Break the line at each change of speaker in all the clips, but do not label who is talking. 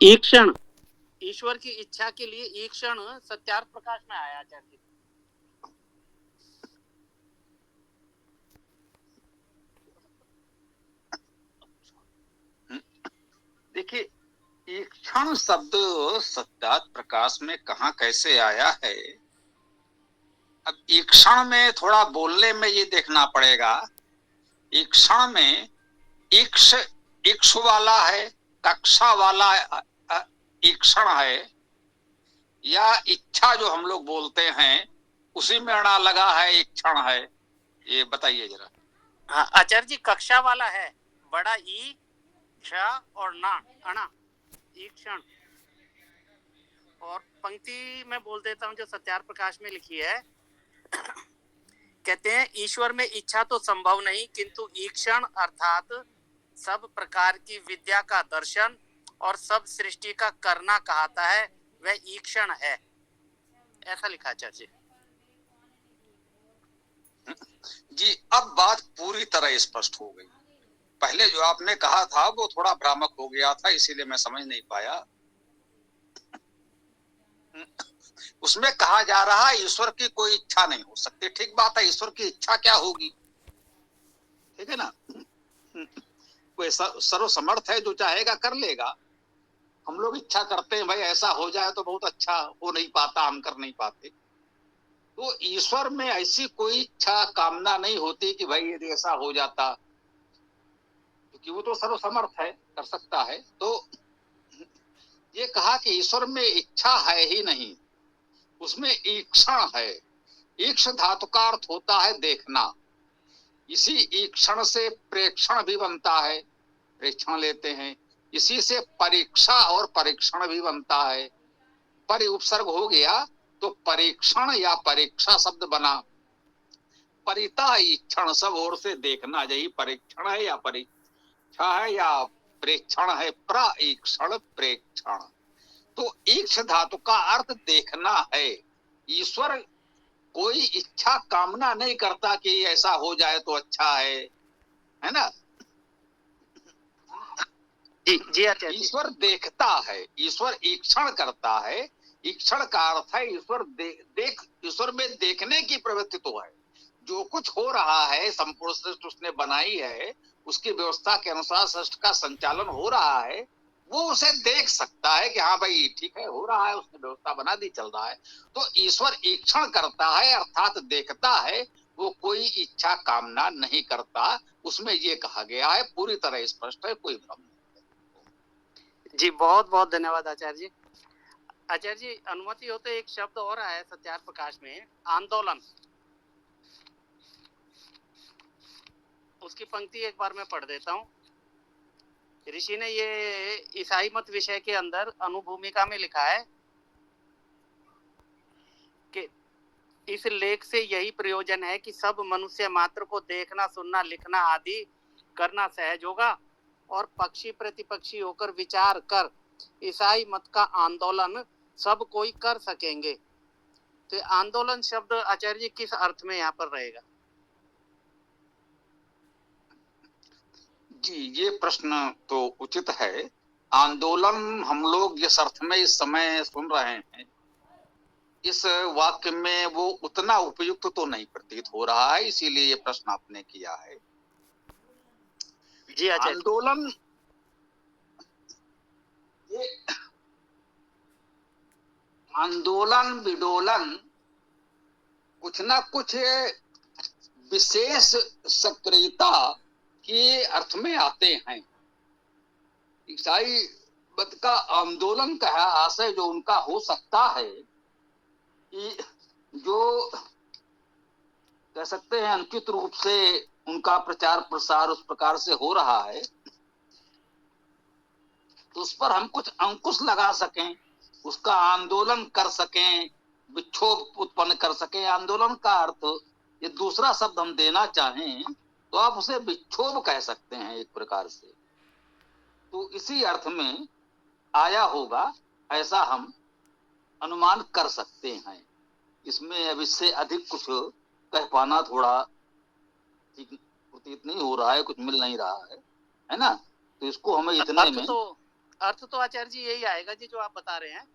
ईक्षण, ईश्वर की इच्छा के लिए ईक्षण सत्यार्थ प्रकाश में आया आचार्य जी।
देखिए, ईक्षण शब्द सत्यार्थ प्रकाश में कहाँ कैसे आया है। अब ईक्षण में थोड़ा बोलने में ये देखना पड़ेगा। ईक्षण में इक्ष इक्ष वाला है, कक्षा वाला ईक्षण है, या इच्छा जो हम लोग बोलते हैं उसी में अड़ा लगा है ईक्षण है, ये बताइए जरा।
हाँ आचार्य जी, कक्षा वाला है, बड़ा ई क्ष और ना अणा ईक्षण। और पंक्ति में बोल देता हूँ जो सत्यार्थ प्रकाश में लिखी है। कहते हैं ईश्वर में इच्छा तो संभव नहीं, किंतु ईक्षण अर्थात सब प्रकार की विद्या का दर्शन और सब सृष्टि का करना कहता है, वह ईक्षण है। ऐसा लिखा आचार्य जी।
जी, अब बात पूरी तरह स्पष्ट हो गई। पहले जो आपने कहा था वो थोड़ा भ्रामक हो गया था, इसीलिए मैं समझ नहीं पाया। उसमें कहा जा रहा है ईश्वर की कोई इच्छा नहीं हो सकती। ठीक बात है, ईश्वर की इच्छा क्या होगी, ठीक है ना। कोई सर्वसमर्थ है, जो चाहेगा कर लेगा। हम लोग इच्छा करते हैं भाई ऐसा हो जाए तो बहुत अच्छा, हो नहीं पाता, हम कर नहीं पाते। तो ईश्वर में ऐसी कोई इच्छा कामना नहीं होती कि भाई यदि ऐसा हो जाता, क्योंकि वो तो सर्वसमर्थ है, कर सकता है। तो ये कहा कि ईश्वर में इच्छा है ही नहीं, उसमें ईक्षण है। ईक्ष धातु का अर्थ होता है देखना। इसी ईक्षण से प्रेक्षण भी बनता है, प्रेक्षण लेते हैं। इसी से परीक्षा और परीक्षण भी बनता है। परि उपसर्ग हो गया तो परीक्षण या परीक्षा शब्द बना। परिता ईक्षण, सब ओर से देखना, यही परीक्षण है या परीक्षा है या प्रेक्षण है। प्रीक्षण प्रेक्षण, तो ईक्ष धातु का अर्थ देखना है। ईश्वर कोई इच्छा कामना नहीं करता कि ऐसा हो जाए तो अच्छा है ना।
जी जी आचार्य जी।
ईश्वर देखता है, ईश्वर ईक्षण करता है। ईक्षण का अर्थ है ईश्वर देख, ईश्वर में देखने की प्रवृत्ति तो है। जो कुछ हो रहा है, संपूर्ण सृष्टि उसने बनाई है, उसकी व्यवस्था के अनुसार सृष्टि का संचालन हो रहा है। वो उसे देख सकता है कि हाँ भाई ठीक है, हो रहा है, उसने व्यवस्था बना दी, चल रहा है। तो ईश्वर ईक्षण करता है अर्थात देखता है, वो कोई इच्छा कामना नहीं करता। उसमें ये कहा गया है, पूरी तरह स्पष्ट है, कोई भ्रम नहीं।
जी बहुत बहुत धन्यवाद आचार्य जी। आचार्य जी अनुमति हो तो एक शब्द और आया सत्यार्थ प्रकाश में, आंदोलन। उसकी पंक्ति एक बार मैं पढ़ देता हूँ। ऋषि ने ये ईसाई मत विषय के अंदर अनुभूमिका में लिखा है कि इस लेख से यही प्रयोजन है कि सब मनुष्य मात्र को देखना, सुनना, लिखना आदि करना सहज होगा और पक्षी प्रतिपक्षी होकर विचार कर ईसाई मत का आंदोलन सब कोई कर सकेंगे। तो आंदोलन शब्द आचार्य जी किस अर्थ में यहाँ पर रहेगा?
जी, ये प्रश्न तो उचित है। आंदोलन हम लोग जिस अर्थ में इस समय सुन रहे हैं, इस वाक्य में वो उतना उपयुक्त तो नहीं प्रतीत हो रहा है, इसीलिए ये प्रश्न आपने किया है।
जी आचार्य।
आंदोलन, ये आंदोलन विडोलन कुछ ना कुछ विशेष सक्रियता के अर्थ में आते हैं। ईसाई मत का आंदोलन का आशय जो उनका हो सकता है कि जो कह सकते हैं अनुचित रूप से उनका प्रचार प्रसार उस प्रकार से हो रहा है, तो उस पर हम कुछ अंकुश लगा सकें, उसका आंदोलन कर सकें, विक्षोभ उत्पन्न कर सकें। आंदोलन का अर्थ ये दूसरा शब्द हम देना चाहें तो आप उसे विक्षोभ कह सकते हैं एक प्रकार से। तो इसी अर्थ में आया होगा, ऐसा हम अनुमान कर सकते हैं। इसमें अब इससे अधिक कुछ कह पाना थोड़ा ठीक प्रतीत नहीं हो रहा है, कुछ मिल नहीं रहा है ना। तो इसको हमें इतने
अर्थ
में
तो अर्थ तो आचार्य जी यही आएगा जी जो आप बता रहे हैं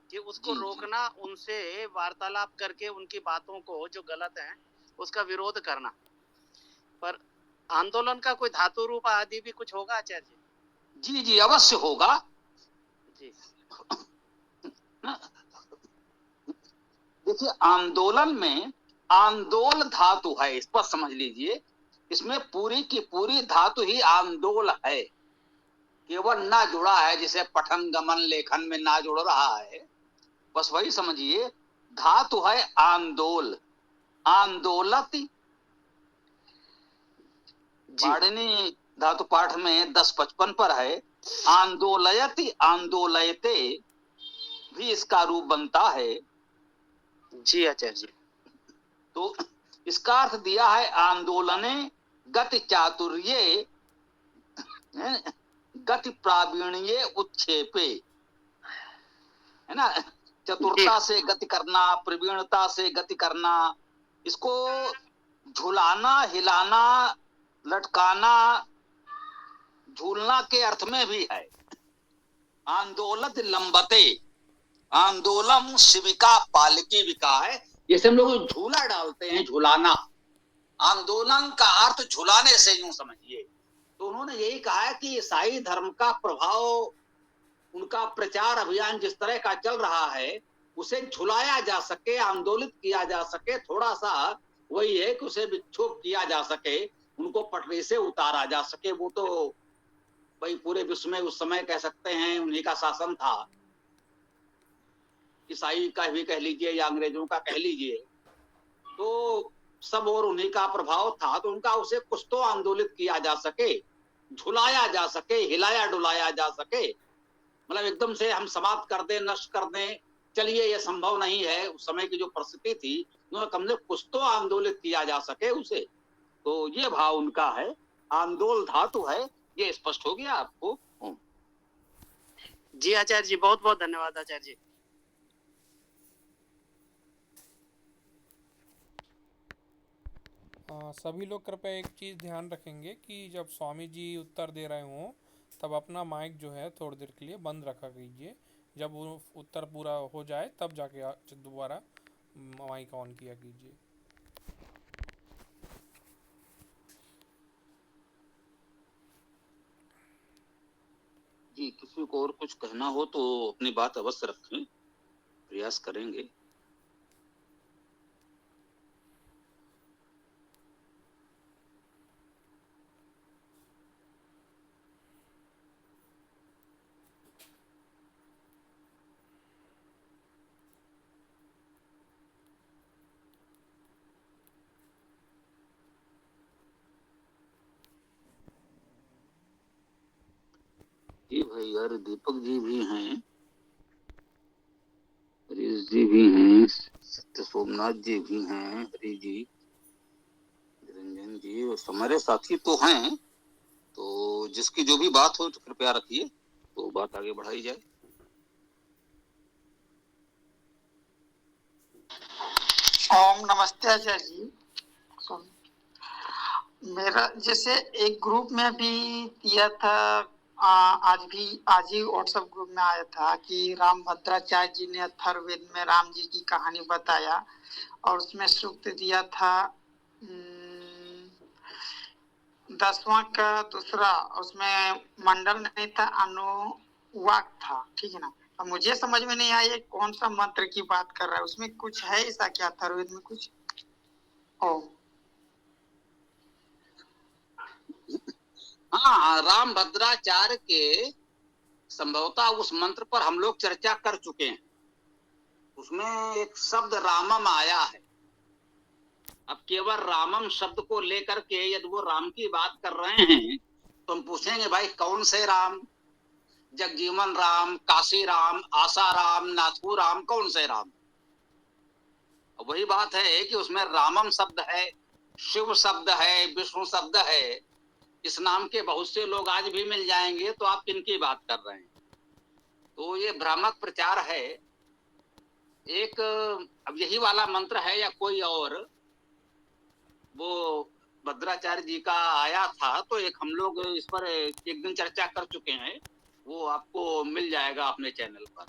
कि उसको
जी
रोकना, उनसे वार्तालाप करके उनकी बातों को जो गलत है उसका विरोध करना। पर आंदोलन का कोई धातु रूप आदि भी कुछ होगा आचार्य जी?
जी जी अवश्य होगा
जी
ना। देखिए आंदोलन में आंदोल धातु है, स्पष्ट समझ लीजिए, इसमें पूरी की पूरी धातु ही आंदोल है, केवल ना जुड़ा है, जैसे पठन गमन लेखन में ना जुड़ रहा है, बस वही समझिए। धातु है आंदोल, आंदोलत,
जी
पाणिनि धातु पाठ में 1055 पर है। आंदोलयति आंदोलयते भी इसका रूप बनता है।
जी आचार्य जी।
तो इसका अर्थ दिया है आंदोलने गति चातुर्ये गति प्रावीण्ये उत्क्षेपे, है ना।
जी
चतुरता से गति करना, प्रवीणता से गति करना, इसको झुलाना, हिलाना, लटकाना, झूलना के अर्थ में भी है। आंदोलत लंबते, आंदोलम शिविका पालकी विका है, जैसे हम लोग झूला डालते हैं, झुलाना। आंदोलन का अर्थ झुलाने से यूं समझिए। तो उन्होंने यही कहा है कि ईसाई धर्म का प्रभाव, उनका प्रचार अभियान जिस तरह का चल रहा है, उसे झुलाया जा सके, आंदोलित किया जा सके, थोड़ा सा वही है कि उसे विक्षोभ किया जा सके, उनको पटरी से उतारा जा सके। वो तो भाई पूरे विश्व में उस समय कह सकते हैं उन्हीं का शासन था, ईसाई का भी कह लीजिए या अंग्रेजों का कह लीजिए, तो सब और उन्हीं का प्रभाव था। तो उनका उसे कुछ तो आंदोलित किया जा सके, झुलाया जा सके, हिलाया डुलाया जा सके, मतलब एकदम से हम समाप्त कर दें, नष्ट कर दें, चलिए ये संभव नहीं है। उस समय की जो परिस्थिति थी, कम से कुछ तो आंदोलित किया जा सके उसे। तो ये भाव उनका है, आंदोल धातु है। ये स्पष्ट हो गया आपको?
जी आचार्य जी, बहुत बहुत धन्यवाद आचार्य जी।
सभी लोग कृपया एक चीज़ ध्यान रखेंगे कि जब स्वामी जी उत्तर दे रहे हों तब अपना माइक जो है थोड़ी देर के लिए बंद रखा कीजिए। जब वो उत्तर पूरा हो जाए तब जाके दोबारा माइक ऑन किया कीजिए।
जी, किसी को और कुछ कहना हो तो अपनी बात अवश्य रखें, प्रयास करेंगे। जी भाई यार, दीपक जी भी हैं, हरीश जी भी हैं, सत्य सोमनाथ जी भी हैं, हरी जी, निरंजन जी, और हमारे साथी तो हैं। तो जिसकी जो भी बात हो तो कृपया रखिए, तो बात आगे बढ़ाई जाए।
ओम नमस्ते आचार्य जी। मेरा जैसे एक ग्रुप में भी दिया था, आज ही व्हाट्सएप ग्रुप में आया था कि राम भद्राचार्य जी ने अथर्ववेद में राम जी की कहानी बताया और उसमें सूक्त दिया था 10वां का दूसरा, उसमें मंडल नहीं था, अनुवाक था, ठीक है ना। अब मुझे समझ में नहीं आया कौन सा मंत्र की बात कर रहा है, उसमें कुछ है ऐसा क्या अथर्ववेद में कुछ? ओ
हाँ, राम भद्राचार्य के संभवतः उस मंत्र पर हम लोग चर्चा कर चुके हैं। उसमें एक शब्द रामम आया है। अब केवल रामम शब्द को लेकर के यदि वो राम की बात कर रहे हैं तो हम पूछेंगे भाई कौन से राम? जगजीवन राम, काशी राम, आशा राम, नाथू राम, कौन से राम? वही बात है कि उसमें रामम शब्द है, शिव शब्द है, विष्णु शब्द है। इस नाम के बहुत से लोग आज भी मिल जाएंगे, तो आप किनकी बात कर रहे हैं? तो ये भ्रामक प्रचार है। एक अब यही वाला मंत्र है या कोई और, वो भद्राचार्य जी का आया था, तो एक हम लोग इस पर एक दिन चर्चा कर चुके हैं। वो आपको मिल जाएगा अपने चैनल पर।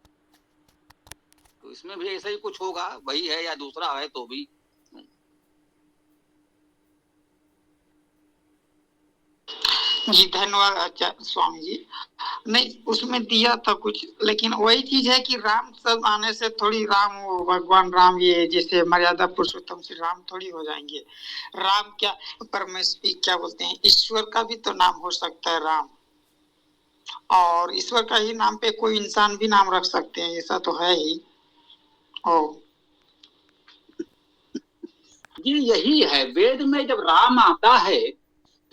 तो इसमें भी ऐसा ही कुछ होगा, वही है या दूसरा है तो भी।
जी धन्यवाद आचार्य स्वामी जी। नहीं उसमें दिया था कुछ, लेकिन वही चीज है कि राम सब आने से थोड़ी राम वो भगवान राम ये जैसे मर्यादा पुरुषोत्तम श्री राम थोड़ी हो जाएंगे। राम क्या परमेश्वर क्या बोलते हैं, ईश्वर का भी तो नाम हो सकता है राम, और ईश्वर का ही नाम पे कोई इंसान भी नाम रख सकते हैं, ऐसा तो है ही। ओ
ये यही है, वेद में जब राम आता है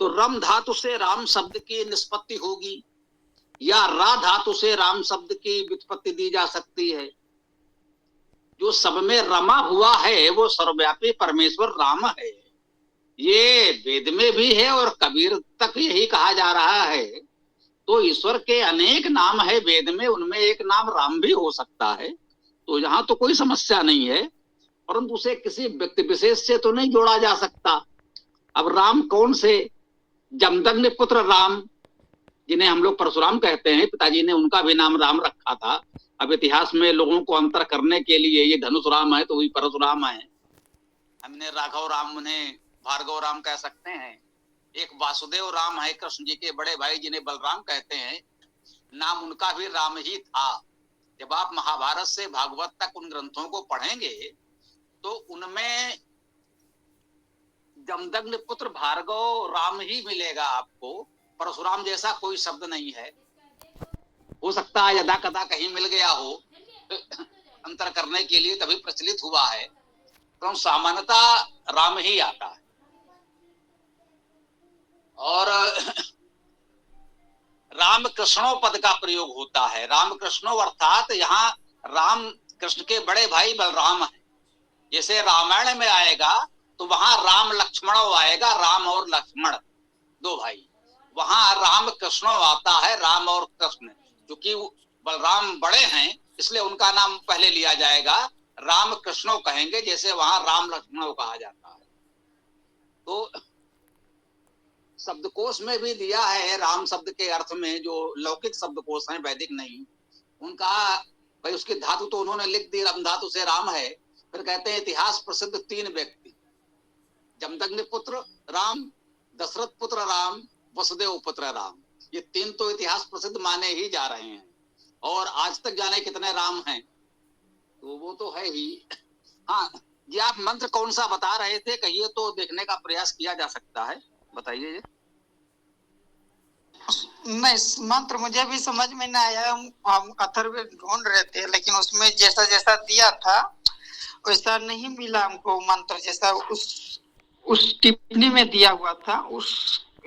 तो रम धातु से राम शब्द की निष्पत्ति होगी, या रा धातु से राम शब्द की व्युत्पत्ति दी जा सकती है। जो सब में रमा हुआ है वो सर्वव्यापी परमेश्वर राम है, ये वेद में भी है और कबीर तक यही कहा जा रहा है। तो ईश्वर के अनेक नाम है वेद में, उनमें एक नाम राम भी हो सकता है, तो यहाँ तो कोई समस्या नहीं है, परंतु उसे किसी व्यक्ति विशेष से तो नहीं जोड़ा जा सकता। अब राम कौन से? जमदग्नि पुत्र राम, जिन्हें हम लोग परशुराम कहते हैं, पिताजी ने उनका भी नाम राम रखा था। अब इतिहास में लोगों को अंतर करने के लिए ये धनुष राम है तो वही परशुराम है, हमने राघव राम उन्हें भार्गव राम कह सकते हैं। एक वासुदेव राम है कृष्ण जी के बड़े भाई जिन्हें बलराम कहते हैं, नाम उनका भी राम ही था। जब आप महाभारत से भागवत तक उन ग्रंथों को पढ़ेंगे तो उनमें जमदग्नि पुत्र भार्गव राम ही मिलेगा आपको, परशुराम जैसा कोई शब्द नहीं है। हो सकता है यदा कदा कहीं मिल गया हो अंतर करने के लिए, तभी प्रचलित हुआ है, तो सामान्यतः राम ही आता है। और राम कृष्णो पद का प्रयोग होता है। राम कृष्णो अर्थात यहाँ राम कृष्ण के बड़े भाई बलराम है। जैसे रामायण में आएगा तो वहां राम लक्ष्मणो आएगा, राम और लक्ष्मण दो भाई। वहां राम कृष्णो आता है, राम और कृष्ण, क्योंकि बलराम बड़े हैं इसलिए उनका नाम पहले लिया जाएगा, राम कृष्णो कहेंगे, जैसे वहां राम लक्ष्मणो कहा जाता है। तो शब्दकोश में भी दिया है राम शब्द के अर्थ में, जो लौकिक शब्दकोश हैं वैदिक नहीं, उनका भाई उसकी धातु तो उन्होंने लिख दी, रम धातु से राम है। फिर कहते हैं इतिहास प्रसिद्ध 3 व्यक्ति, जमदग्नि पुत्र राम, दशरथ पुत्र राम, वसुदेव पुत्र राम, ये 3 तो इतिहास प्रसिद्ध माने ही जा रहे हैं। और आज तक जाने कितने राम हैं, तो वो तो है ही। हाँ जी, आप मंत्र कौन सा बता रहे थे, कहिए तो देखने का प्रयास किया जा सकता है, बताइए जी।
नहीं मंत्र मुझे भी समझ में नहीं आया, हम अथर्ववेद ढूंढ रहे थे, लेकिन उसमें जैसा जैसा दिया था वैसा नहीं मिला हमको मंत्र, जैसा उस टिप्पणी में दिया हुआ था उस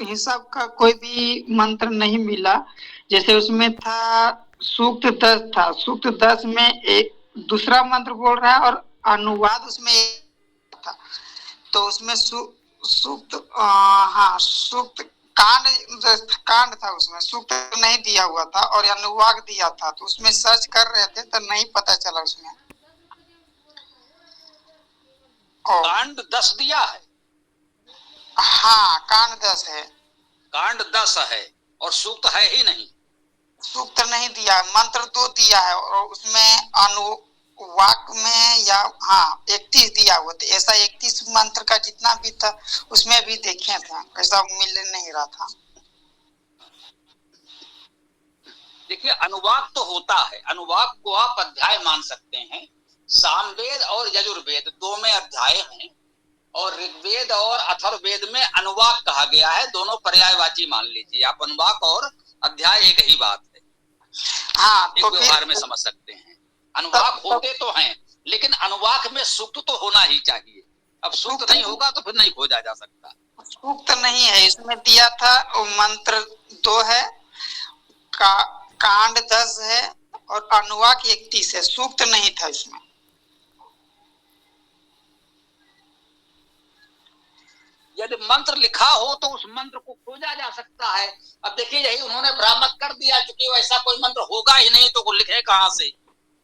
हिसाब का कोई भी मंत्र नहीं मिला। जैसे उसमें था सूक्त 10 था, सूक्त 10 में एक दूसरा मंत्र बोल रहा है और अनुवाद उसमें एक था, तो उसमें सूक्त हाँ सूक्त कांड था, उसमें सूक्त नहीं दिया हुआ था और अनुवाद दिया था, तो उसमें सर्च कर रहे थे तो नहीं पता चला उसमें।
कांड 10 दिया है?
हाँ कांड 10 है।
कांड 10 है और सूक्त है ही नहीं?
सूक्त नहीं दिया, मंत्र 2 दिया है और उसमें अनुवाक में या हाँ 31 दिया हुआ था। ऐसा 31 मंत्र का जितना भी था उसमें भी देखे थे, ऐसा मिल नहीं रहा था।
देखिए अनुवाद तो होता है, अनुवाद को आप अध्याय मान सकते हैं। सामवेद और यजुर्वेद 2 में अध्याय हैं और ऋग्वेद और अथर्ववेद में अनुवाद कहा गया है, दोनों पर्यायवाची मान लीजिए आप, अनुवाद और अध्याय एक ही बात है।
हाँ
तो व्यवहार में समझ सकते हैं, अनुवाद होते तो हैं लेकिन अनुवाद में सूक्त तो होना ही चाहिए। अब सूक्त नहीं होगा तो फिर नहीं खोजा जा सकता।
सूक्त नहीं है इसमें दिया था, मंत्र 2 है, कांड 10 है और अनुवाक 31 है, सूक्त नहीं था इसमें।
यदि मंत्र लिखा हो तो उस मंत्र को खोजा जा सकता है। अब देखिए यही उन्होंने भ्रामक कर दिया, क्योंकि वैसा कोई मंत्र होगा ही नहीं तो लिखे कहां से,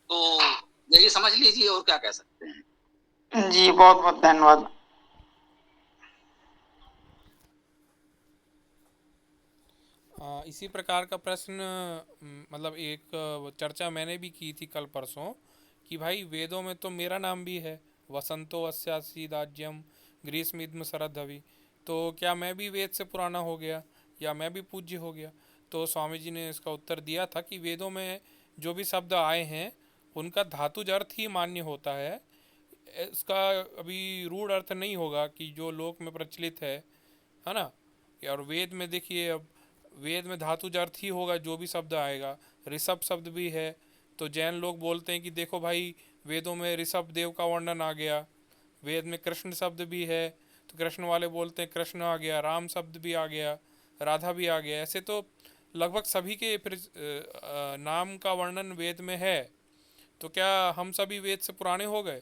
तो यही समझ लीजिए, और क्या कह सकते हैं।
जी बहुत बहुत धन्यवाद।
इसी प्रकार का प्रश्न मतलब एक चर्चा मैंने भी की थी कल परसों कि भाई वेदों में तो मेरा नाम भी है, वसंतो अस्यासी दाज्यम ग्रीष्मिद्म शरदधवि, तो क्या मैं भी वेद से पुराना हो गया या मैं भी पूज्य हो गया? तो स्वामी जी ने इसका उत्तर दिया था कि वेदों में जो भी शब्द आए हैं उनका धातुज अर्थ ही मान्य होता है, इसका अभी रूढ़ अर्थ नहीं होगा कि जो लोक में प्रचलित है ना। और वेद में देखिए, अब वेद में धातुज अर्थ ही होगा जो भी शब्द आएगा। ऋषभ शब्द भी है, तो जैन लोग बोलते हैं कि देखो भाई वेदों में ऋषभ देव का वर्णन आ गया। वेद में कृष्ण शब्द भी है, तो कृष्ण वाले बोलते हैं कृष्ण आ गया, राम शब्द भी आ गया, राधा भी आ गया। ऐसे तो लगभग सभी के नाम का वर्णन वेद में है, तो क्या हम सभी वेद से पुराने हो गए?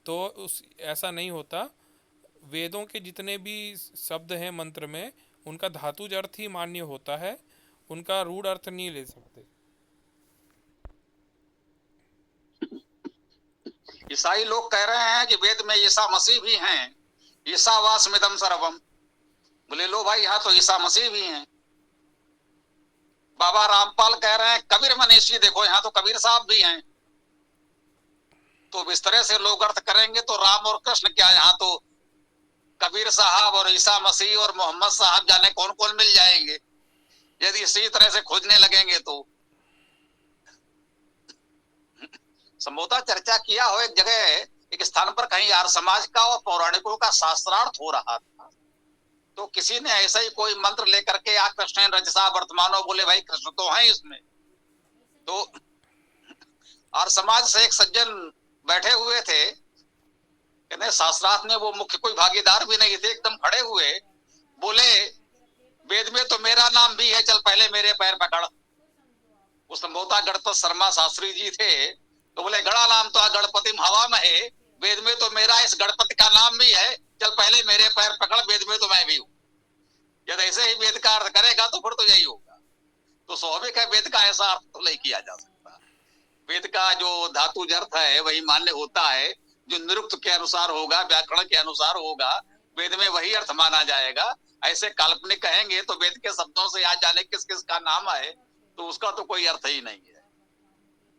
तो उस ऐसा नहीं होता। वेदों के जितने भी शब्द हैं मंत्र में, उनका धातुज अर्थ ही मान्य होता है, उनका रूढ़ अर्थ नहीं ले सकते।
ईसाई लोग कह रहे हैं कि वेद में ईसा मसीह भी हैं, ईसा वास्मिदम सर्वम। बोले लो भाई, यहाँ तो ईसा मसीह भी हैं। बाबा रामपाल कह रहे हैं कबीर मनीषी, देखो यहाँ तो कबीर साहब भी हैं। तो इस तरह से लोग अर्थ करेंगे तो राम और कृष्ण क्या, यहाँ तो कबीर साहब और ईसा मसीह और मोहम्मद साहब जाने कौन कौन मिल जाएंगे यदि इसी तरह से खोजने लगेंगे तो। संभवतः चर्चा किया हो एक जगह, एक स्थान पर कहीं आर्य समाज का और पौराणिकों का शास्त्रार्थ हो रहा था, तो किसी ने ऐसा ही कोई मंत्र लेकर के आ कृष्ण रजसा वर्तमानो, बोले भाई कृष्ण तो है इसमें। तो आर्य समाज से एक सज्जन बैठे हुए थे, कहते शास्त्रार्थ में वो मुख्य कोई भागीदार भी नहीं थे, एकदम खड़े हुए बोले वेद में तो मेरा नाम भी है, चल पहले मेरे पैर पकड़। वो संभवतः गणपत शर्मा शास्त्री जी थे, तो बोले गड़ा नाम तो गणपति हवा में है, वेद में तो मेरा इस गणपति का नाम भी है, चल पहले मेरे पैर पकड़, वेद में तो मैं भी हूँ। यदि ऐसे ही वेद का अर्थ करेगा तो फिर तो यही होगा। तो स्वाभाविक है वेद का ऐसा अर्थ तो नहीं किया जा सकता। वेद का जो धातुज अर्थ है वही मान्य होता है, जो निरुक्त के अनुसार होगा, व्याकरण के अनुसार होगा, वेद में वही अर्थ माना जाएगा। ऐसे काल्पनिक कहेंगे तो वेद के शब्दों से आज जाने किस किस का नाम है, तो उसका तो कोई अर्थ ही नहीं है।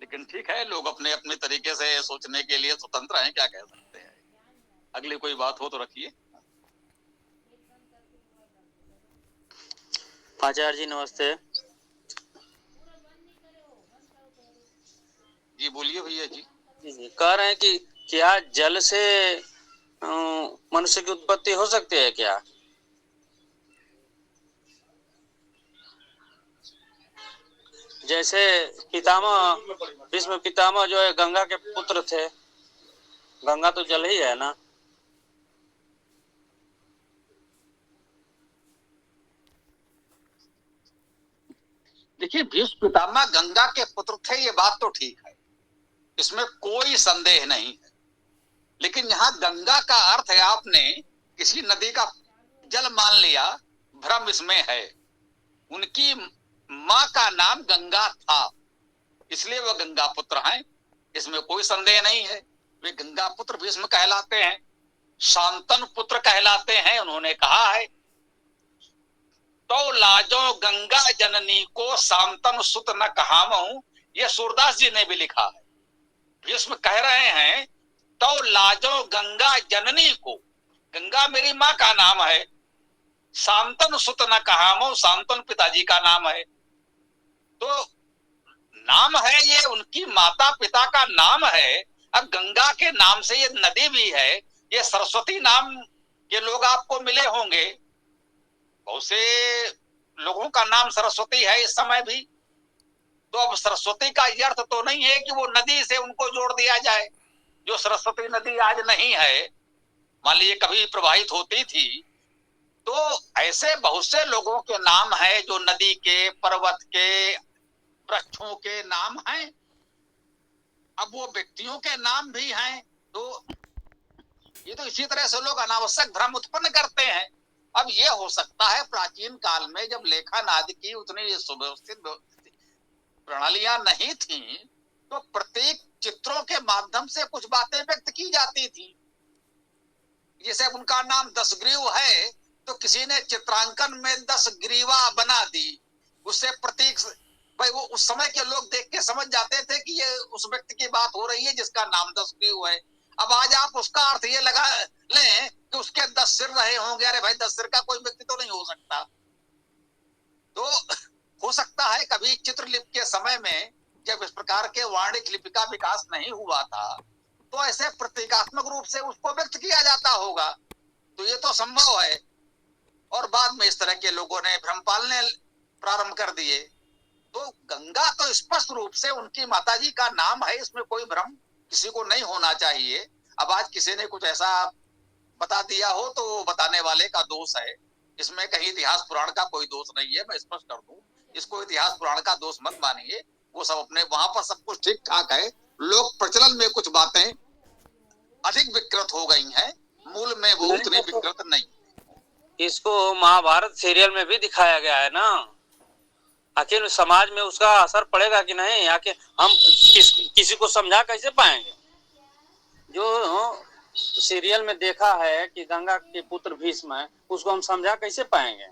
लेकिन ठीक है, लोग अपने अपने तरीके से सोचने के लिए स्वतंत्र हैं, क्या कह सकते हैं। अगली कोई बात हो तो रखिए।
आचार्य जी नमस्ते।
जी बोलिए भैया जी।
कह रहे हैं कि क्या जल से मनुष्य की उत्पत्ति हो सकती है क्या? जैसे पितामह, भीष्म पितामह जो है गंगा के पुत्र थे, गंगा तो जल ही है ना।
देखिए भीष्म पितामह गंगा के पुत्र थे, ये बात तो ठीक है, इसमें कोई संदेह नहीं है। लेकिन यहाँ गंगा का अर्थ है, आपने किसी नदी का जल मान लिया, भ्रम इसमें है। उनकी माँ का नाम गंगा था, इसलिए वह गंगा पुत्र हैं, इसमें कोई संदेह नहीं है। वे गंगा पुत्र भीष्म कहलाते हैं, शांतनु पुत्र कहलाते हैं। उन्होंने कहा है तो लाजो गंगा जननी को शांतनु सुत न कहामहूं, यह सूरदास जी ने भी लिखा है। भीष्म कह रहे हैं तो लाजो गंगा जननी को, गंगा मेरी माँ का नाम है, शांतनु सुत न कहामो, शांतनु पिताजी का नाम है। तो नाम है, ये उनकी माता पिता का नाम है। अब गंगा के नाम से ये नदी भी है। ये सरस्वती नाम के लोग आपको मिले होंगे, बहुत से लोगों का नाम सरस्वती है इस समय भी। तो अब सरस्वती का ये अर्थ तो नहीं है कि वो नदी से उनको जोड़ दिया जाए। जो सरस्वती नदी आज नहीं है, मान लीजिए कभी प्रवाहित होती थी, तो ऐसे बहुत से लोगों के नाम है जो नदी के, पर्वत के, वृक्षों के नाम हैं। अब वो व्यक्तियों के नाम भी हैं। तो ये तो इसी तरह से लोग अनावश्यक भ्रम उत्पन्न करते हैं। अब ये हो सकता है प्राचीन काल में जब लेखन आदि की उतनी सुव्यवस्थित प्रणालियां नहीं थी, तो प्रत्येक चित्रों के माध्यम से कुछ बातें व्यक्त की जाती थी। जैसे उनका नाम 10 ग्रीव है, तो किसी ने चित्रांकन में 10 ग्रीवा बना दी, उससे प्रतीक भाई वो उस समय के लोग देख के समझ जाते थे कि ये उस व्यक्ति की बात हो रही है जिसका नाम 10 व्यू है। अब आज आप उसका अर्थ ये लगा लें कि उसके 10 सिर रहे होंगे। अरे भाई 10 सिर का कोई व्यक्ति तो नहीं हो सकता। तो हो सकता है कभी चित्रलिपि के समय में जब इस प्रकार के वाणिज्य लिपि का विकास नहीं हुआ था तो ऐसे प्रतीकात्मक रूप से उसको व्यक्त किया जाता होगा, तो ये तो संभव है। और बाद में इस तरह के लोगों ने भ्रम पालने प्रारंभ कर दिए। तो गंगा तो स्पष्ट रूप से उनकी माताजी का नाम है, इसमें कोई भ्रम किसी को नहीं होना चाहिए। अब आज किसी ने कुछ ऐसा बता दिया हो तो वो बताने वाले का दोष है, इसमें कहीं इतिहास पुराण का कोई दोष नहीं है। मैं स्पष्ट कर दूं, इसको इतिहास पुराण का दोष मत मानिए। वो सब अपने वहां पर सब कुछ ठीक ठाक है। लोग प्रचलन में कुछ बातें अधिक विकृत हो गई हैं, मूल में वो उतनी विकृत नहीं।
इसको महाभारत सीरियल में भी दिखाया गया है ना, आखिर समाज में उसका असर पड़ेगा कि नहीं? आखिर हम किसी को समझा कैसे पाएंगे? जो सीरियल में देखा है कि गंगा के पुत्र भीष्म है, उसको हम समझा कैसे पाएंगे?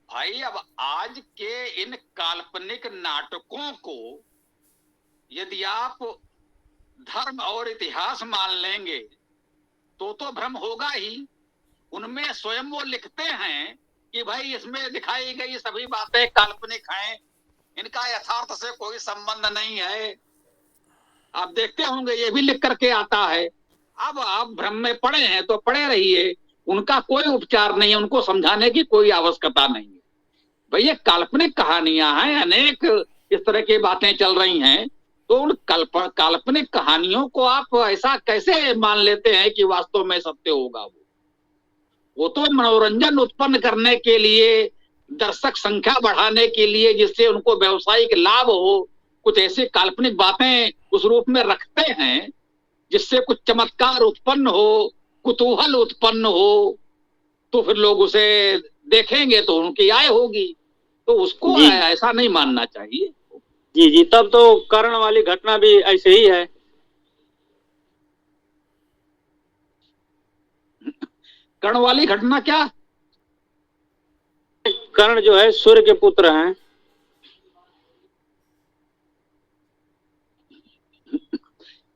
भाई अब आज के इन काल्पनिक नाटकों को यदि आप धर्म और इतिहास मान लेंगे तो भ्रम होगा ही। उनमें स्वयं वो लिखते हैं कि भाई इसमें दिखाई गई सभी बातें काल्पनिक हैं, इनका यथार्थ से कोई संबंध नहीं है। आप देखते होंगे ये भी लिख करके आता है। अब आप भ्रम में पड़े हैं तो पड़े रहिए, उनका कोई उपचार नहीं है, उनको समझाने की कोई आवश्यकता नहीं है। भाई ये काल्पनिक कहानियां हैं, अनेक इस तरह की बातें चल रही हैं, तो उन काल्पनिक कहानियों को आप ऐसा कैसे मान लेते हैं कि वास्तव में सत्य होगा? वो तो मनोरंजन उत्पन्न करने के लिए, दर्शक संख्या बढ़ाने के लिए, जिससे उनको व्यवसायिक लाभ हो, कुछ ऐसी काल्पनिक बातें उस रूप में रखते हैं जिससे कुछ चमत्कार उत्पन्न हो, कुतूहल उत्पन्न हो, तो फिर लोग उसे देखेंगे तो उनकी आय होगी। तो उसको ऐसा नहीं मानना चाहिए।
जी जी, तब तो कर्ण वाली घटना भी ऐसे ही है।
कर्ण वाली घटना क्या?
कर्ण जो है सूर्य के पुत्र हैं।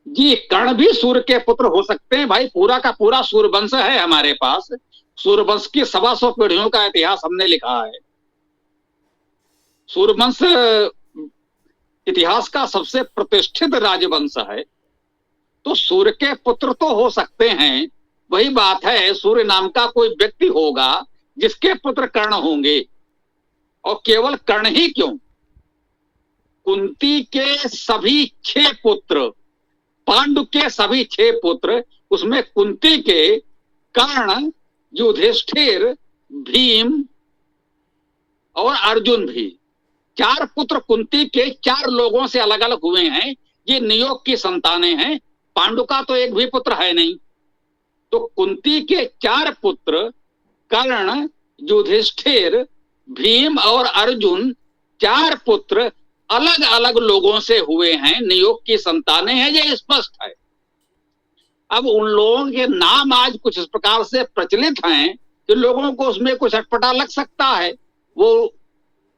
जी, कर्ण भी सूर्य के पुत्र हो सकते हैं भाई। पूरा का पूरा सूर्यवंश है हमारे पास। सूर्यवंश की 125 पीढ़ियों का इतिहास हमने लिखा है। सूर्यवंश इतिहास का सबसे प्रतिष्ठित राजवंश है। तो सूर्य के पुत्र तो हो सकते हैं। वही बात है, सूर्य नाम का कोई व्यक्ति होगा जिसके पुत्र कर्ण होंगे। और केवल कर्ण ही क्यों, कुंती के सभी 6 पुत्र, पांडु के सभी 6 पुत्र, उसमें कुंती के कर्ण, युधिष्ठिर, भीम और अर्जुन भी, 4 पुत्र कुंती के 4 लोगों से अलग अलग हुए हैं। ये नियोग की संतानें हैं। पांडु का तो एक भी पुत्र है नहीं। तो कुंती के 4 पुत्र कर्ण, युधिष्ठिर, भीम और अर्जुन, 4 पुत्र अलग अलग लोगों से हुए हैं, नियोग की संतानें हैं, ये स्पष्ट है। अब उन लोगों के नाम आज कुछ इस प्रकार से प्रचलित हैं कि लोगों को उसमें कुछ अटपटा लग सकता है। वो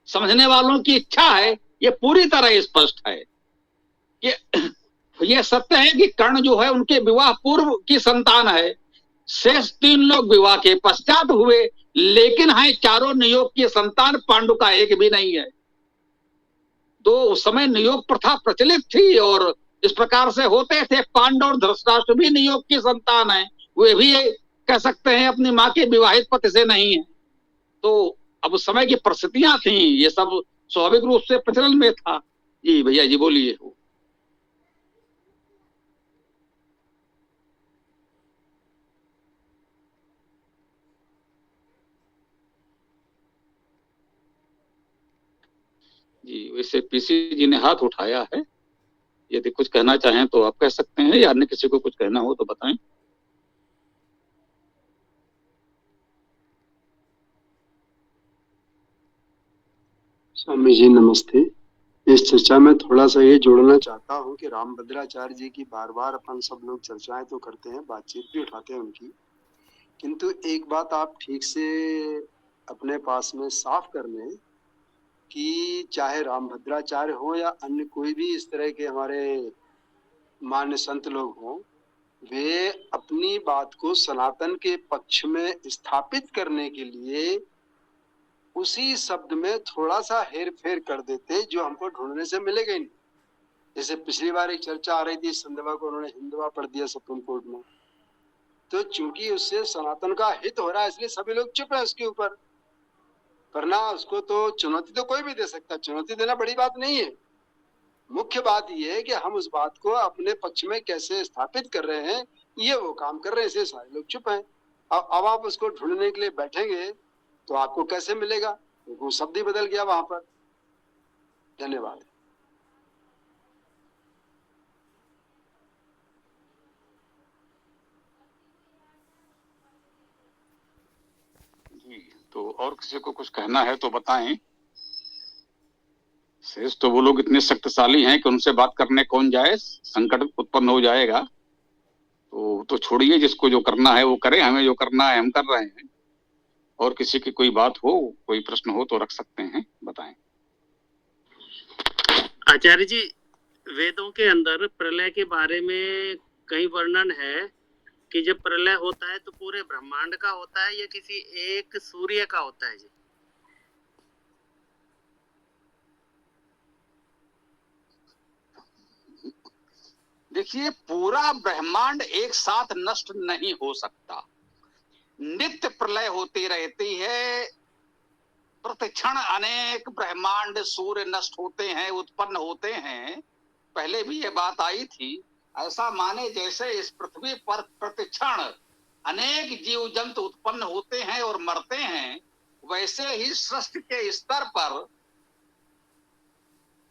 समझने वालों की इच्छा है। ये पूरी तरह स्पष्ट है कि यह सत्य है कि कर्ण जो है उनके विवाह पूर्व की संतान है। शेष 3 लोग विवाह के पश्चात हुए, लेकिन है चारों नियोग की संतान, पांडु का एक भी नहीं है। तो उस समय नियोग प्रथा प्रचलित थी और इस प्रकार से होते थे। पांडु और धृतराष्ट्र भी नियोग की संतान है, वे भी कह सकते हैं अपनी मां के विवाहित पति से नहीं है। तो अब उस समय की परिस्थितियां थी, ये सब स्वाभाविक रूप से प्रचलन में था। जी भैया जी बोलिए। जी वैसे पीसी जी ने हाथ उठाया है, यदि कुछ कहना चाहें तो आप कह सकते हैं, या अन्य किसी को कुछ कहना हो तो बताएं।
स्वामी जी नमस्ते। इस चर्चा में थोड़ा सा ये जोड़ना चाहता हूँ कि रामभद्राचार्य जी की बार बार अपन सब लोग चर्चाएं तो करते हैं, बातचीत भी उठाते हैं उनकी, किंतु एक बात आप ठीक से अपने पास में साफ कर लें कि चाहे रामभद्राचार्य हो या अन्य कोई भी इस तरह के हमारे मान्य संत लोग हों, वे अपनी बात को सनातन के पक्ष में स्थापित करने के लिए उसी शब्द में थोड़ा सा हेर फेर कर देते जो हमको ढूंढने से मिलेगा ही नहीं। जैसे पिछली बार एक चर्चा आ रही थी, संधवा को उन्होंने हिंदवा पढ़ दिया सुप्रीम कोर्ट में, तो चूंकि उससे सनातन का हित हो रहा है इसलिए सभी लोग चुप है उसके ऊपर, वरना उसको तो चुनौती तो कोई भी दे सकता है, चुनौती देना बड़ी बात नहीं है। मुख्य बात यह है कि हम उस बात को अपने पक्ष में कैसे स्थापित कर रहे हैं, ये वो काम कर रहे हैं, इसलिए सारे लोग चुप हैं। अब आप उसको ढूंढने के लिए बैठेंगे तो आपको कैसे मिलेगा, वो शब्द ही बदल गया वहां पर। धन्यवाद।
जी, तो और किसी को कुछ कहना है तो बताएं। शेष तो वो लोग इतने शक्तिशाली हैं कि उनसे बात करने कौन जाए, संकट उत्पन्न हो जाएगा। तो छोड़िए, जिसको जो करना है वो करे, हमें जो करना है हम कर रहे हैं। और किसी की कोई बात हो, कोई प्रश्न हो तो रख सकते हैं, बताएं।
आचार्य जी, वेदों के अंदर प्रलय के बारे में कई वर्णन है कि जब प्रलय होता है तो पूरे ब्रह्मांड का होता है या किसी एक सूर्य का होता है जी?
देखिए, पूरा ब्रह्मांड एक साथ नष्ट नहीं हो सकता, नित्य प्रलय होती रहती है। प्रतिक्षण अनेक ब्रह्मांड सूर्य नष्ट होते हैं, उत्पन्न होते हैं। पहले भी ये बात आई थी। ऐसा माने जैसे इस पृथ्वी पर प्रतिक्षण अनेक जीव जंतु उत्पन्न होते हैं और मरते हैं, वैसे ही सृष्टि के स्तर पर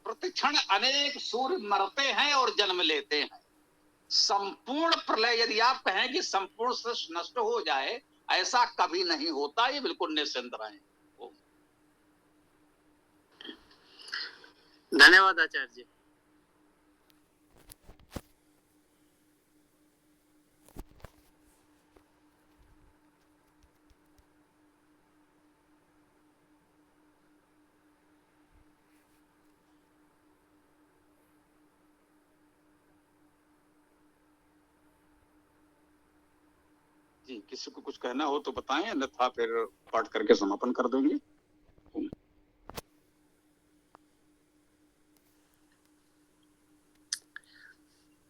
प्रतिक्षण अनेक सूर्य मरते हैं और जन्म लेते हैं। संपूर्ण प्रलय, यदि आप कहें कि संपूर्ण सृष्टि नष्ट हो जाए, ऐसा कभी नहीं होता। ये बिल्कुल निश्चिंत रहें।
धन्यवाद आचार्य जी।
जी, किसी को कुछ कहना हो तो बताएं, अन्यथा फिर पाठ करके समापन कर देंगे।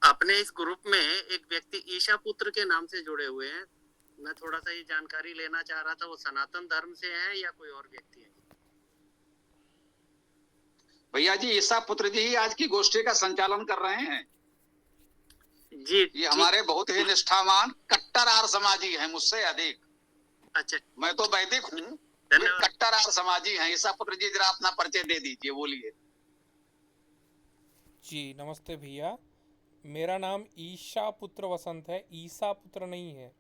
अपने इस ग्रुप में एक व्यक्ति ईशा पुत्र के नाम से जुड़े हुए हैं। मैं थोड़ा सा ये जानकारी लेना चाह रहा था, वो सनातन धर्म से है या कोई और व्यक्ति है?
भैया जी, ईसा पुत्र जी ही आज की गोष्ठी का संचालन कर रहे हैं
जी।
ये हमारे बहुत ही निष्ठावान कट्टर आर्य समाजी हैं, मुझसे अधिक।
अच्छा,
मैं तो वैदिक हूँ, कट्टर आर्य समाजी हैं। ईसा पुत्र जी, जरा अपना परिचय दे दीजिए, बोलिए।
जी नमस्ते भैया, मेरा नाम ईशा पुत्र वसंत है, ईसा पुत्र नहीं है।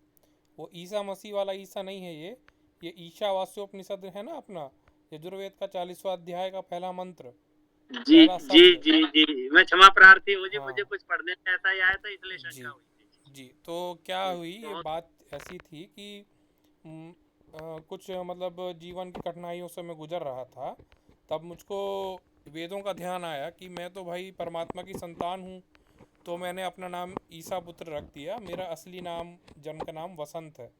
वो ईसा मसीह वाला ईसा नहीं है। ये ईशावास्योपनिषद है ना अपना, यजुर्वेद का 40वां अध्याय का पहला मंत्र,
जी
पहला
जी
शब्द।
जी जी, मैं क्षमा प्रार्थी हूँ जी,
हाँ।
मुझे कुछ पढ़ने में ऐसा ही आया था इसलिए
जी
शंका हुई थी।
जी, तो क्या हुई, ये बात ऐसी थी कि कुछ मतलब जीवन की कठिनाइयों से मैं गुजर रहा था। तब मुझको वेदों का ध्यान आया कि मैं तो भाई परमात्मा की संतान हूँ, तो मैंने अपना नाम ईसा पुत्र रख दिया। मेरा असली नाम, जन्म का नाम वसंत है।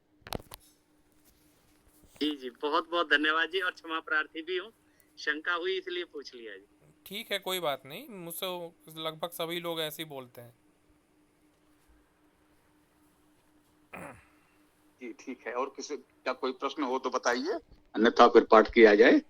जी जी, बहुत बहुत धन्यवाद जी, और क्षमा प्रार्थी भी हूँ, शंका हुई इसलिए पूछ लिया जी।
ठीक है, कोई बात नहीं, मुझसे लगभग सभी लोग ऐसे ही बोलते हैं।
जी ठीक है, और किसी का कोई प्रश्न हो तो बताइए, अन्यथा फिर पाठ किया जाए।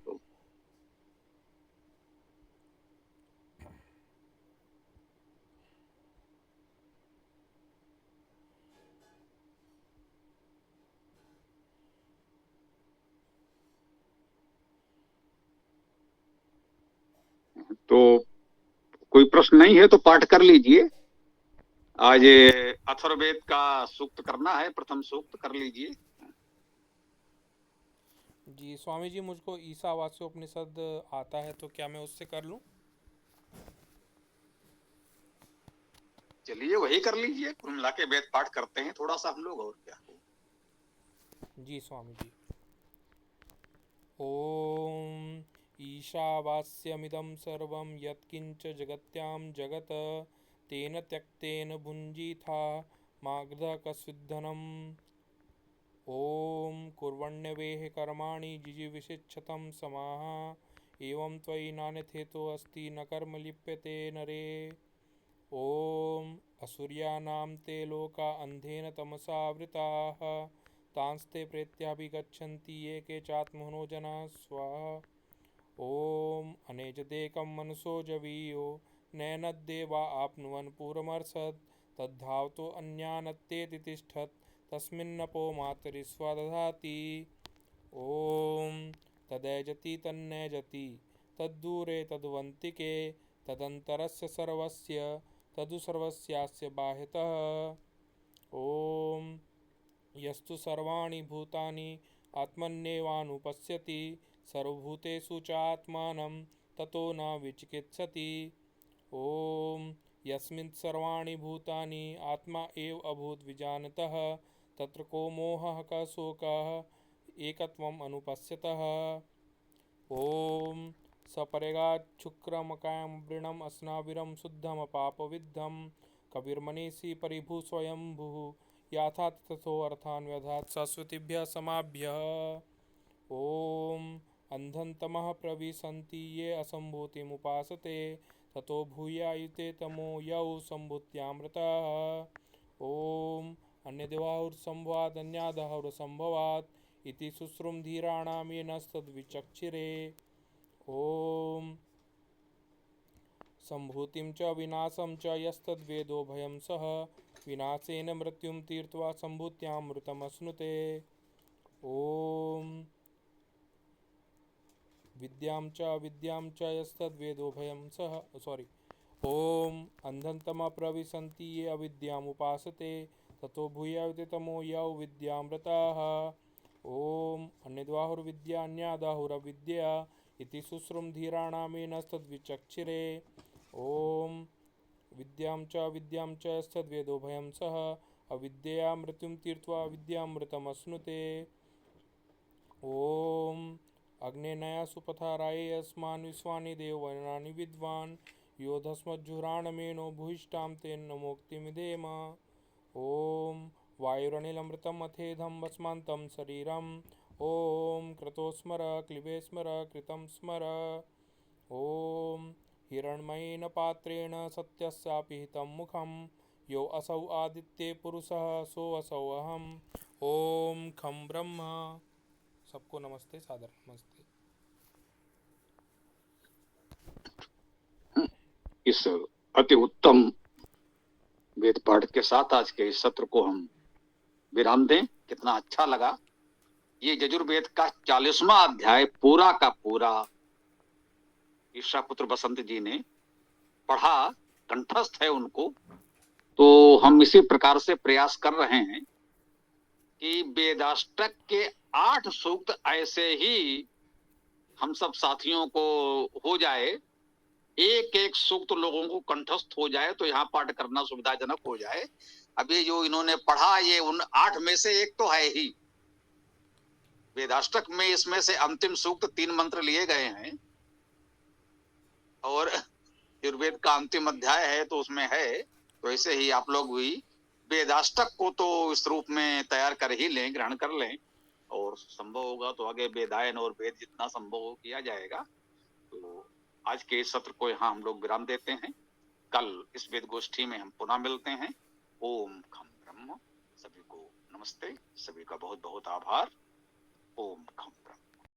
तो कोई प्रश्न नहीं है तो पाठ कर लीजिए। आज अथर्ववेद का सूक्त करना है, प्रथम सूक्त कर लीजिए।
जी स्वामी जी, मुझको ईशावास्योपनिषद आता है, तो क्या मैं उससे कर लूं?
चलिए वही कर लीजिए, कुल मिला के वेद पाठ करते हैं थोड़ा सा हम लोग, और क्या।
जी स्वामी जी। ओम ईशावास्यमिदं सर्वं यत्किंच जगत्यां जगत् तेन त्यक्तेन भुञ्जीथा मागधकस्विद्धनम्। ओम कुर्वण्यवेह कर्माणि जिजीविषिच्छतं समाः एवं त्वयि नान्यथेतोऽस्ति न कर्म लिप्यते नरे। ओम असुर्यानां ते लोका अंधेन तमसा वृताः तांस्ते प्रेत्याभिगच्छन्ति ये के चात्मनो जनाः स्वाहा। ओम अनेजदेकं मनसो जवीयो नैनद्देवा आप्नुवन् पूरमर्षत् तद्धावतो अन्यानत्तेति तिष्ठत् तस्मिन्नपो मातरिस्वा दधाति। ओम तदैजति तन्नैजति तद्दूरे तद्वन्तिके तदन्तरस्य सर्वस्य तदु सर्वस्यास्य बाह्यतः। ओम यस्तु सर्वाणि भूतानि आत्मन्येवानुपश्यति सर्वभूतेषु च आत्मानं ततो न विचिकित्सति। ओम यस्मिन् सर्वाणि भूतानि आत्मा एव अभूत् विजानतः तत्र को मोहः कः शोकः एकत्वम् अनुपश्यतः। ओम सपरेगाच्छुक्रमकायमृणम् अस्नाविरं शुद्धमपापविद्धं कविर्मनीषी परिभू स्वयंभुः याथा तथोऽर्थान् व्यधात् सरस्वतीभ्यः समाभ्यः। ओम अंधन्तमः प्रविशन्ति ये असम्भूतिमुपासते ततो भूयायुते तमो यौ सम्भूत्यामृतः। ओम अन्यदेवाहुर्संभवादन्यादहुर्संभवात् इति शुश्रुम धीराणां येनस्तद्विचक्षिरे। ओम सम्भूतिं च विनाशं च यस्तद्वेदो भयं सः विनाशेन मृत्युं तीर्त्वा सम्भूत्यामृतमश्नुते। ओम विद्यां च यस्तद्वेदो भयं सः ओम अंधन्तमः प्रविशन्ति ये अविद्यामुपासते ततो भूयायुते तमो यौ विद्यामृताः। ओम अन्यद्वाहुर्विद्या अन्यादाहुरविद्या इति शुश्रुम धीराणां येनस्तद्विचक्षिरे। ओम विद्यां च यस्तद्वेदो भयं सः अविद्यया मृत्युं तीर्त्वा विद्यामृतमश्नुते। ओम अग्नेनया सुपथाराये अस्मान् विश्वानि देववनानि विद्वान् यो धस्मज्जुह्राणमेनो भूयिष्ठां तेन मोक्तिमिधेम। ओम वायुरनिलमृतमथेधं वस्मान्तं शरीरम्। ओम क्रतो स्मर क्लिबे स्मर कृतं स्मर। ओम हिरण्मयेन पात्रेण सत्यस्यापि हितं मुखं यो असौ आदित्ये पुरुषः सो असौ अहम्। ओम खं ब्रह्म। सबको नमस्ते, सादर नमस्ते।
इस अति उत्तम वेद पाठ के साथ आज के इस सत्र को हम विराम दें। कितना अच्छा लगा। ये यजुर्वेद का 40वां अध्याय पूरा का पूरा ईशापुत्र बसंत जी ने पढ़ा, कंठस्थ है उनको। तो हम इसी प्रकार से प्रयास कर रहे हैं कि वेदाष्टक के 8 सूक्त ऐसे ही हम सब साथियों को हो जाए, एक एक सूक्त लोगों को कंठस्थ हो जाए तो यहाँ पाठ करना सुविधाजनक हो जाए। अब ये जो इन्होंने पढ़ा ये उन 8 में से एक तो है ही। वेदाष्टक में इसमें से अंतिम सूक्त 3 मंत्र लिए गए हैं और आयुर्वेद का अंतिम अध्याय है तो उसमें है। तो ऐसे ही आप लोग भी वेदाष्टक को तो इस रूप में तैयार कर ही लें, ग्रहण कर लें, और संभव होगा तो आगे वेदायन और वेद जितना संभव हो किया जाएगा। तो आज के इस सत्र को यहाँ हम लोग विराम देते हैं। कल इस वेद गोष्ठी में हम पुनः मिलते हैं। ओम खम ब्रह्म। सभी को नमस्ते, सभी का बहुत बहुत आभार। ओम खम ब्रह्म।